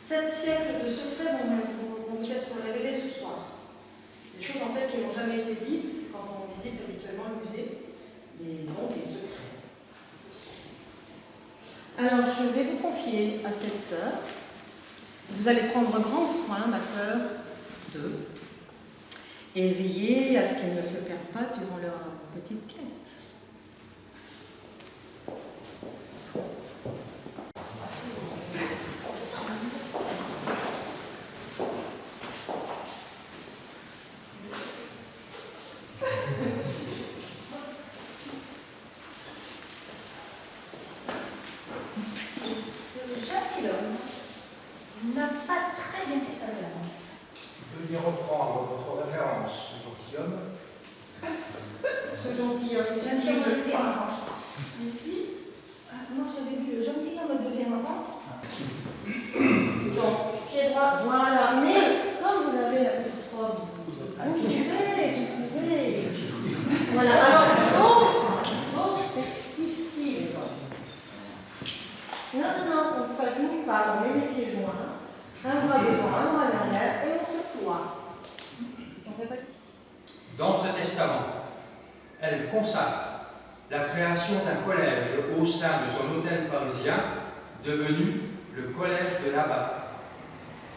7 siècles de secrets vont vous être révélés ce soir. Des choses en fait qui n'ont jamais été dites quand on visite habituellement le musée, des noms, des secrets. Alors je vais vous confier à cette sœur. Vous allez prendre grand soin, ma sœur, d'eux, et veiller à ce qu'ils ne se perdent pas durant leur petite quête. N'a pas très bien fait sa balance. Veuillez reprendre votre référence, ce gentilhomme. Ce gentilhomme, Gentilhomme au deuxième ici. rang. Ici. Moi j'avais vu le gentilhomme au deuxième rang. Donc, pied droit, voilà. Mais comme vous avez la petite robe, vous pouvez. Voilà. Alors, l'autre, c'est ici, les hommes. Maintenant, on ne s'agenouille pas, on met les pieds joints. Un bras devant, un bras derrière, et on se ploie. Dans ce testament, elle consacre la création d'un collège au sein de son hôtel parisien, devenu le collège de Laval,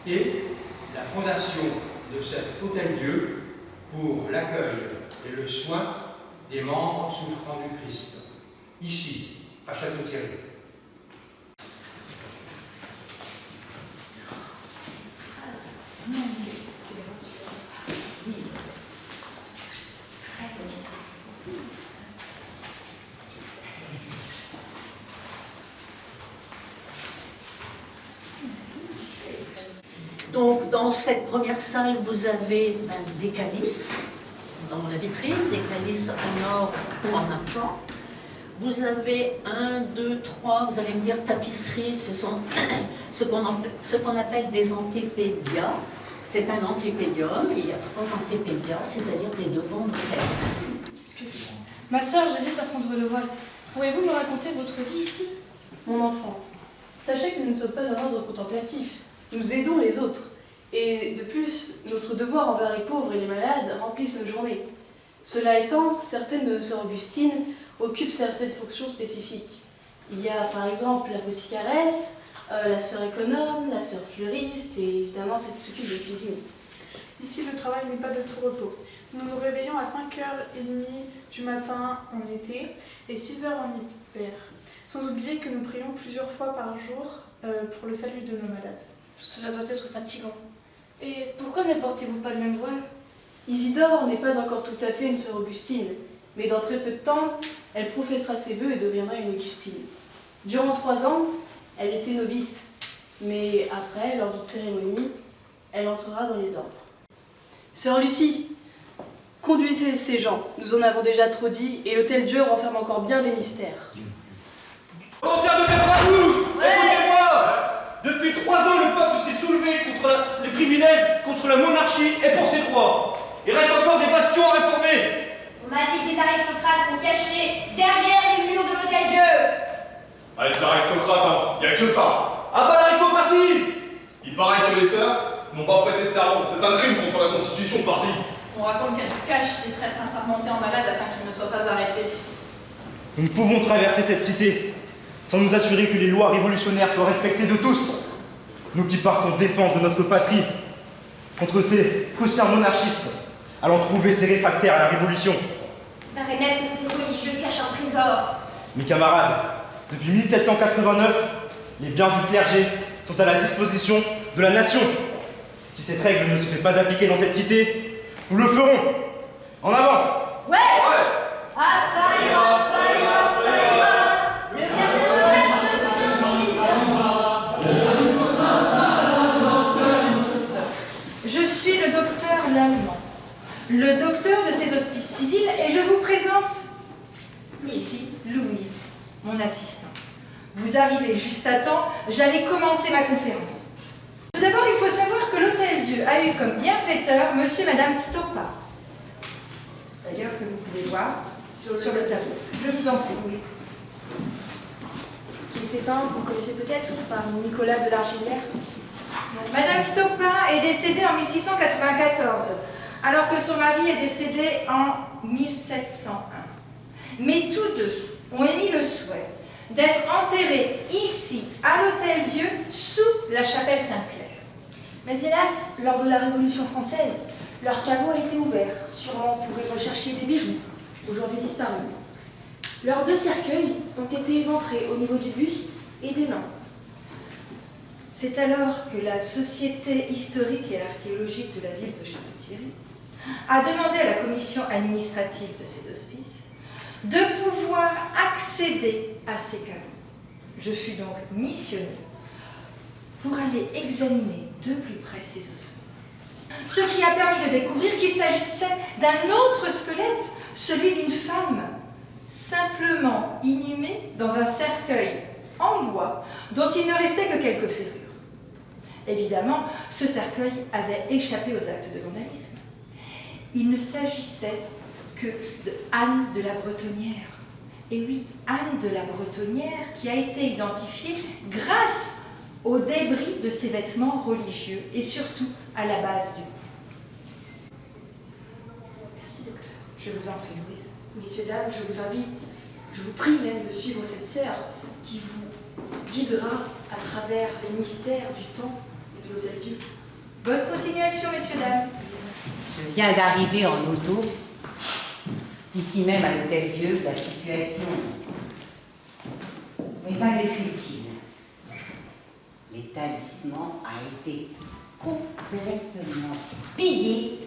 et la fondation de cet hôtel-dieu pour l'accueil et le soin des membres souffrant du Christ, ici, à Château-Thierry. Donc, dans cette première salle, vous avez des calices dans la vitrine, des calices en or ou en argent. Vous avez 1, 2, 3, vous allez me dire tapisserie, ce sont ce qu'on appelle des antépédias. C'est un antépédium, il y a 3 antépédias, c'est-à-dire des devants de terre. Excusez-moi. Ma sœur, j'hésite à prendre le voile. Pourriez-vous me raconter votre vie ici? Mon enfant, sachez que nous ne sommes pas un ordre contemplatif. Nous aidons les autres. Et de plus, notre devoir envers les pauvres et les malades remplissent nos journées. Cela étant, certaines de nos sœurs Augustines occupent certaines fonctions spécifiques. Il y a par exemple la bouticaresse, la sœur économe, la sœur fleuriste et évidemment celle qui s'occupe de la cuisine. Ici, le travail n'est pas de tout repos. Nous nous réveillons à 5h30 du matin en été et 6h en hiver. Sans oublier que nous prions plusieurs fois par jour pour le salut de nos malades. Cela doit être fatigant. Et pourquoi ne portez-vous pas le même voile? Isidore n'est pas encore tout à fait une sœur Augustine, mais dans très peu de temps, elle professera ses vœux et deviendra une Augustine. Durant 3 ans, elle était novice, mais après, lors d'une cérémonie, elle entrera dans les ordres. Sœur Lucie, conduisez ces gens, nous en avons déjà trop dit, et l'Hôtel-Dieu renferme encore bien des mystères. Volontaires de 92, écoutez-moi! Depuis 3 ans, le peuple s'est soulevé contre les privilèges, contre la monarchie et pour ses droits. Il reste encore des bastions à réformer. On m'a dit que les aristocrates sont cachés derrière les murs de l'Hôtel-Dieu. Allez, les aristocrates, hein, y a que ça. Ah bah l'aristocratie! Il paraît que les sœurs n'ont pas prêté serment. C'est un crime contre la Constitution partie. On raconte qu'elle cache des prêtres assermentés en malade afin qu'ils ne soient pas arrêtés. Nous ne pouvons traverser cette cité sans nous assurer que les lois révolutionnaires soient respectées de tous. Nous qui partons défendre notre patrie contre ces Prussiens monarchistes, allons trouver ces réfractaires à la Révolution. Il paraît même que ces religieuses cachent un trésor. Mes camarades, depuis 1789, les biens du clergé sont à la disposition de la nation. Si cette règle ne se fait pas appliquer dans cette cité, nous le ferons. En avant! Ouais! Ah, ça ira, ça ira, ça ira. Le vierge Je suis le docteur Lallemand, le docteur de ces hospices civils, et je vous présente ici Louise, mon assistante. Vous arrivez juste à temps, j'allais commencer ma conférence. Tout d'abord, il faut savoir que l'Hôtel-Dieu a eu comme bienfaiteur monsieur et madame Stoppa. D'ailleurs, que vous pouvez voir sur le tableau. Je vous en prie, Louise. Qui était peint, vous connaissez peut-être, par Nicolas de l'Argilière. Madame Stoppin est décédée en 1694, alors que son mari est décédé en 1701. Mais tous deux ont émis le souhait d'être enterrés ici, à l'Hôtel-Dieu, sous la chapelle Sainte-Claire. Mais hélas, lors de la Révolution française, leur caveau a été ouvert, sûrement pour y rechercher des bijoux, aujourd'hui disparus. Leurs 2 cercueils ont été éventrés au niveau du buste et des mains. C'est alors que la Société historique et archéologique de la ville de Château-Thierry a demandé à la commission administrative de ces hospices de pouvoir accéder à ces caveaux. Je fus donc missionnée pour aller examiner de plus près ces ossements. Ce qui a permis de découvrir qu'il s'agissait d'un autre squelette, celui d'une femme, simplement inhumée dans un cercueil en bois dont il ne restait que quelques ferrures. Évidemment, ce cercueil avait échappé aux actes de vandalisme. Il ne s'agissait que de Anne de la Bretonnière. Et oui, Anne de la Bretonnière qui a été identifiée grâce aux débris de ses vêtements religieux et surtout à la base du cou. Merci, docteur. Je vous en prie, Louise. Messieurs, dames, je vous invite, je vous prie même de suivre cette sœur qui vous guidera à travers les mystères du temps et de l'Hôtel-Dieu. Bonne continuation, messieurs, dames. Je viens d'arriver en auto. Ici même à l'Hôtel-Dieu, la situation est indescriptible. L'établissement a été complètement pillé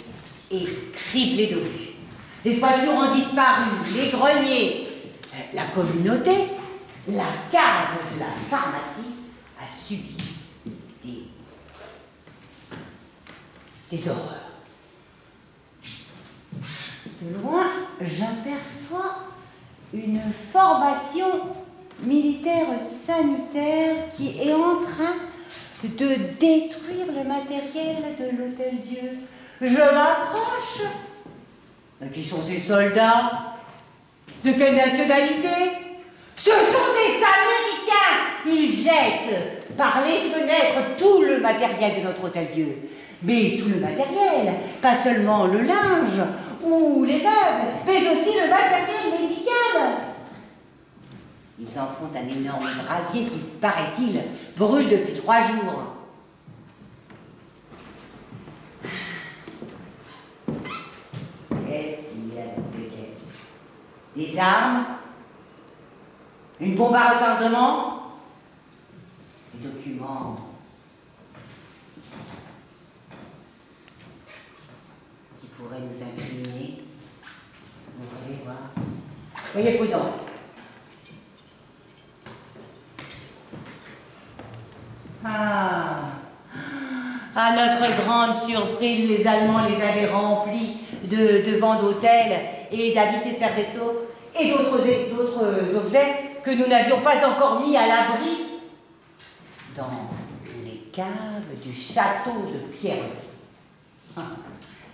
et criblé d'obus. Des toitures ont disparu, les greniers, la communauté, la cave de la pharmacie a subi des horreurs. De loin, j'aperçois une formation militaire sanitaire qui est en train de détruire le matériel de l'Hôtel-Dieu. Je m'approche. Mais qui sont ces soldats? De quelle nationalité? Ce sont des Américains! Ils jettent par les fenêtres tout le matériel de notre Hôtel-Dieu. Mais tout le matériel, pas seulement le linge ou les meubles, mais aussi le matériel médical. Ils en font un énorme brasier qui, paraît-il, brûle depuis 3 jours. Qu'est-ce qu'il y a dans ces caisses? Des armes? Une bombe à retardement? Des documents? Qui pourraient nous incriminer? Vous allez voir. Soyez prudents. À notre grande surprise, les Allemands les avaient remplis de vents d'hôtels et d'habits Serdetto et d'autres objets que nous n'avions pas encore mis à l'abri dans les caves du château de Pierre.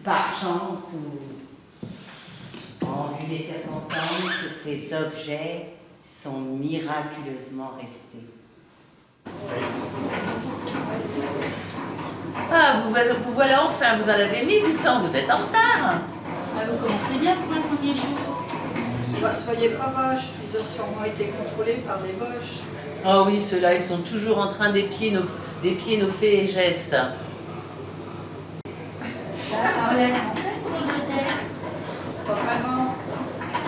Par chance ou en vue des circonstances, ces objets sont miraculeusement restés. Ah, vous voilà enfin, vous en avez mis du temps, vous êtes en retard. Ah, vous commencez bien pour un premier jour. Soyez pas vaches, ils ont sûrement été contrôlés par des boches. Oh oui, ceux-là, ils sont toujours en train d'épier nos faits et gestes. Ça parlait en fait pour l'hôtel. Pas vraiment.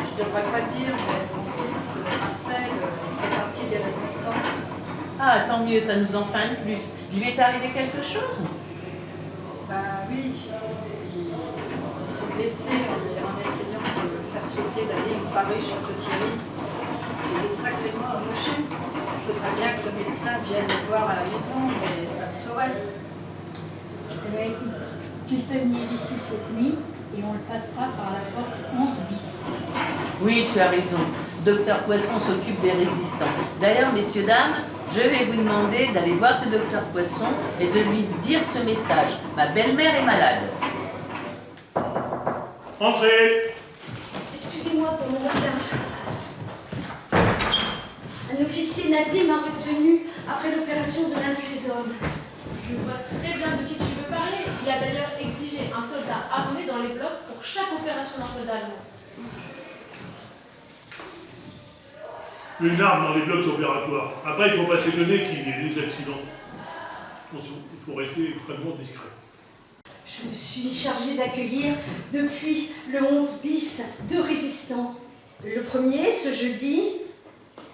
Je devrais pas le dire, mais mon fils, Marcel, il fait partie des résistants. Ah, tant mieux, ça nous en fait un de plus. Il lui est arrivé quelque chose? Ben oui, il s'est blessé en essayant de faire sauter la ligne Paris-Château-Thierry. Il est sacrément amoché. Il faudrait bien que le médecin vienne le voir à la maison, mais ça se saurait. Eh bien, écoute, tu le fais venir ici cette nuit et on le passera par la porte 11 bis. Oui, tu as raison. Docteur Poisson s'occupe des résistants. D'ailleurs, messieurs, dames, je vais vous demander d'aller voir ce docteur Poisson et de lui dire ce message. Ma belle-mère est malade. Entrez! Excusez-moi pour mon retard. Un officier nazi m'a retenu après l'opération de l'un de ses hommes. Je vois très bien de qui tu veux parler. Il a d'ailleurs exigé un soldat armé dans les blocs pour chaque opération d'un soldat allemand. Une arme dans les blocs opératoires. Après, il ne faut pas s'étonner qu'il y ait des accidents. Il faut rester extrêmement discret. Je me suis chargée d'accueillir depuis le 11 bis 2 résistants. Le premier, ce jeudi,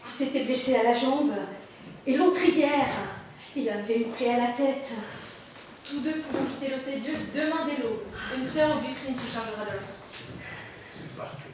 s'était blessé à la jambe. Et l'autre hier, il avait une plaie à la tête. Tous deux pourront quitter l'Hôtel Dieu demain dès l'aube. Une sœur Augustine se chargera de leur sortie. C'est parfait.